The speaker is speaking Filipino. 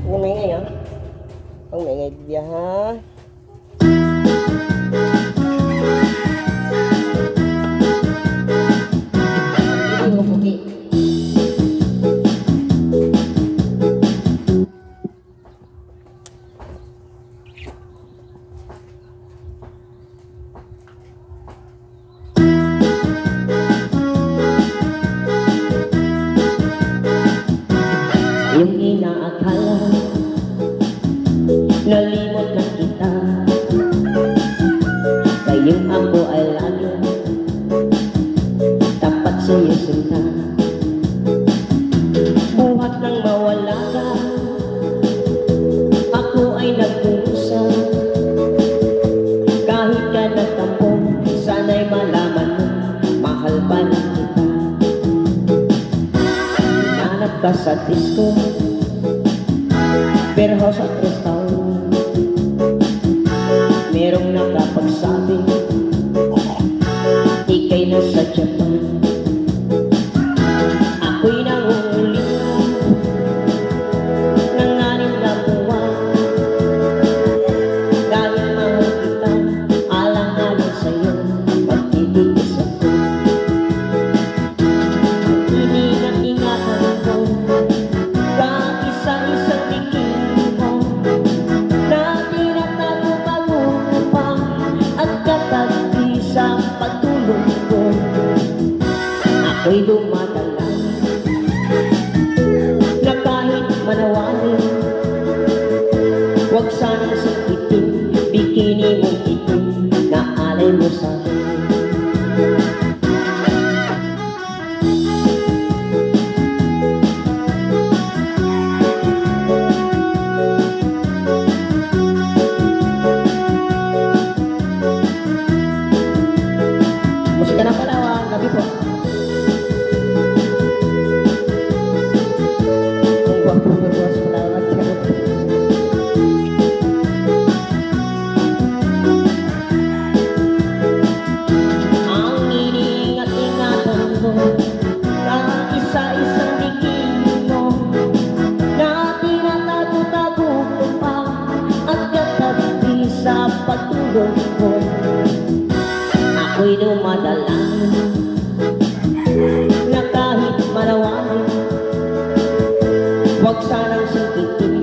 Huwag maingay ha. Huwag maingay biya ha. Hindi mo pugi. Yung inaakala nalimot na kita, kayong ako ay lagi tapat sa'yo sinta. Buhat nang mawala ka, ako ay nag-uusap. Kahit ka nagtampo, sana'y malaman mo, mahal pa lang kita. Hanap ka sa disco, beer house at restaurant, merong nakapagsabi ika'y nasa Japan. Ako'y nangungulit ng anim na buwan, dahil mahal kita, alang-alang sa'yo magtitiis ako. Iningat-ingatan ko kahit isa-isang tingin mo, na tinatago-tago ko pa at katabi sa pagtulog ko. Ako'y dumadalangin na kahit manawanin, huwag sanang sakitin bikini mong itim na alay mo sa'kin. Musika ng Palawan, gabi po. Kung gwapo mo po sa Palawan, charot. Ang iniingat-ingatan ko na isa-isang bikini mo, na tinatago-tago ko pa at katabi sa pagtulog ko. Ako'y dumadalangin na kahit manawanin, huwag sanang sakitin